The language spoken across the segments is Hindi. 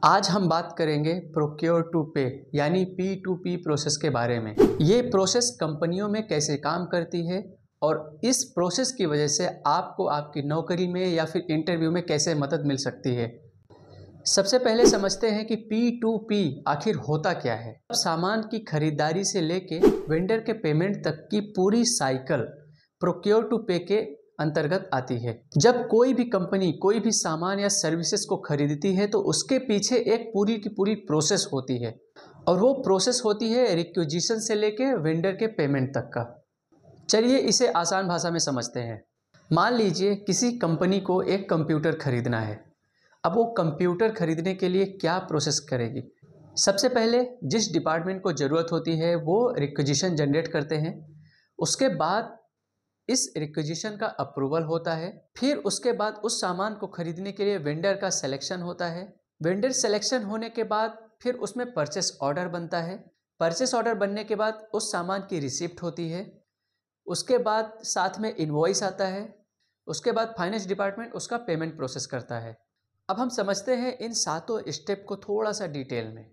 आज हम बात करेंगे प्रोक्योर टू पे यानी P2P प्रोसेस के बारे में। ये प्रोसेस कंपनियों में कैसे काम करती है और इस प्रोसेस की वजह से आपको आपकी नौकरी में या फिर इंटरव्यू में कैसे मदद मिल सकती है। सबसे पहले समझते हैं कि P2P आखिर होता क्या है। सामान की खरीदारी से लेके वेंडर के पेमेंट तक की पूरी साइकिल प्रोक्योर टू पे के अंतर्गत आती है। जब कोई भी कंपनी कोई भी सामान या सर्विसेज को खरीदती है तो उसके पीछे एक पूरी की पूरी प्रोसेस होती है और वो प्रोसेस होती है रिक्विजिशन से लेके वेंडर के पेमेंट तक का। चलिए इसे आसान भाषा में समझते हैं। मान लीजिए किसी कंपनी को एक कंप्यूटर खरीदना है। अब वो कंप्यूटर खरीदने के लिए क्या प्रोसेस करेगी? सबसे पहले जिस डिपार्टमेंट को ज़रूरत होती है वो रिक्विजिशन जनरेट करते हैं। उसके बाद इस रिक्विजिशन का अप्रूवल होता है। फिर उसके बाद उस सामान को खरीदने के लिए वेंडर का सिलेक्शन होता है। वेंडर सिलेक्शन होने के बाद फिर उसमें परचेस ऑर्डर बनता है। परचेस ऑर्डर बनने के बाद उस सामान की रिसिप्ट होती है। उसके बाद साथ में इनवॉइस आता है। उसके बाद फाइनेंस डिपार्टमेंट उसका पेमेंट प्रोसेस करता है। अब हम समझते हैं इन सातों स्टेप को थोड़ा सा डिटेल में।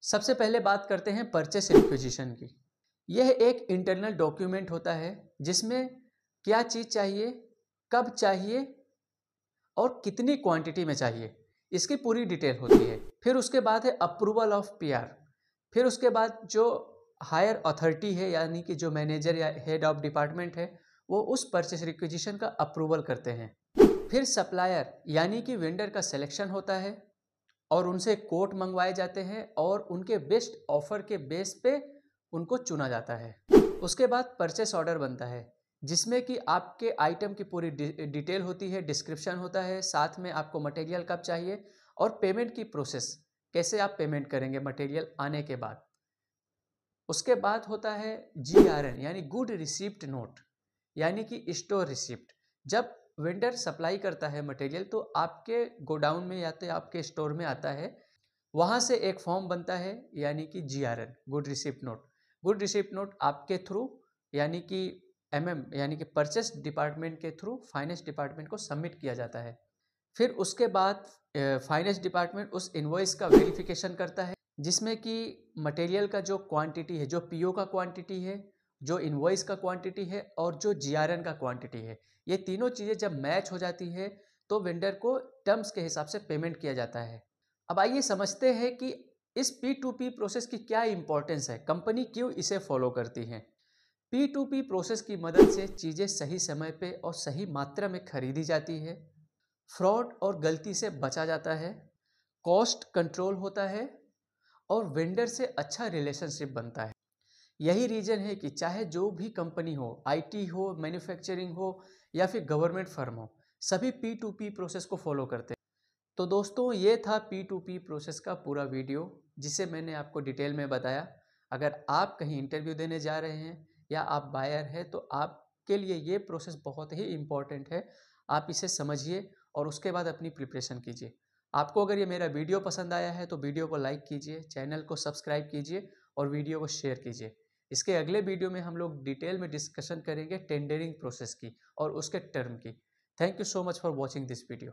सबसे पहले बात करते हैं परचेस रिक्विजिशन की। यह एक इंटरनल डॉक्यूमेंट होता है जिसमें क्या चीज़ चाहिए, कब चाहिए और कितनी क्वांटिटी में चाहिए, इसकी पूरी डिटेल होती है। फिर उसके बाद है अप्रूवल ऑफ पीआर। फिर उसके बाद जो हायर अथॉरिटी है यानी कि जो मैनेजर या हेड ऑफ डिपार्टमेंट है वो उस परचेस रिक्विजिशन का अप्रूवल करते हैं। फिर सप्लायर यानी कि वेंडर का सिलेक्शन होता है और उनसे कोट मंगवाए जाते हैं और उनके बेस्ट ऑफर के बेस पे उनको चुना जाता है। उसके बाद परचेस ऑर्डर बनता है जिसमें कि आपके आइटम की पूरी डिटेल होती है, डिस्क्रिप्शन होता है, साथ में आपको मटेरियल कब चाहिए और पेमेंट की प्रोसेस कैसे आप पेमेंट करेंगे मटेरियल आने के बाद। उसके बाद होता है GRN यानी गुड रिसिप्ट नोट यानी कि स्टोर रिसिप्ट। जब वेंडर सप्लाई करता है मटेरियल तो आपके गोडाउन में या तो आपके स्टोर में आता है, वहाँ से एक फॉर्म बनता है यानी कि GRN good receipt note. Good receipt note आपके थ्रू यानी कि यानी कि परचेस डिपार्टमेंट के थ्रू फाइनेंस डिपार्टमेंट को सबमिट किया जाता है। फिर उसके बाद फाइनेंस डिपार्टमेंट उस इनवॉइस का वेरिफिकेशन करता है जिसमें कि मटेरियल का जो क्वांटिटी है, जो PO का क्वांटिटी है, जो इनवॉइस का क्वांटिटी है और जो GRN का क्वांटिटी है, ये तीनों चीज़ें जब मैच हो जाती है तो वेंडर को टर्म्स के हिसाब से पेमेंट किया जाता है। अब आइए समझते हैं कि इस P2P प्रोसेस की क्या इंपॉर्टेंस है, कंपनी क्यों इसे फॉलो करती है। P2P प्रोसेस की मदद से चीज़ें सही समय पे और सही मात्रा में खरीदी जाती है, फ्रॉड और गलती से बचा जाता है, कॉस्ट कंट्रोल होता है और वेंडर से अच्छा रिलेशनशिप बनता है। यही रीज़न है कि चाहे जो भी कंपनी हो, IT हो, मैन्युफैक्चरिंग हो या फिर गवर्नमेंट फर्म हो, सभी P2P प्रोसेस को फॉलो करते हैं। तो दोस्तों ये था P2P प्रोसेस का पूरा वीडियो जिसे मैंने आपको डिटेल में बताया। अगर आप कहीं इंटरव्यू देने जा रहे हैं या आप बायर हैं तो आपके लिए ये प्रोसेस बहुत ही इम्पॉर्टेंट है। आप इसे समझिए और उसके बाद अपनी प्रिपरेशन कीजिए। आपको अगर ये मेरा वीडियो पसंद आया है तो वीडियो को लाइक कीजिए, चैनल को सब्सक्राइब कीजिए और वीडियो को शेयर कीजिए। इसके अगले वीडियो में हम लोग डिटेल में डिस्कशन करेंगे टेंडरिंग प्रोसेस की और उसके टर्म की। Thank you so much for watching this video.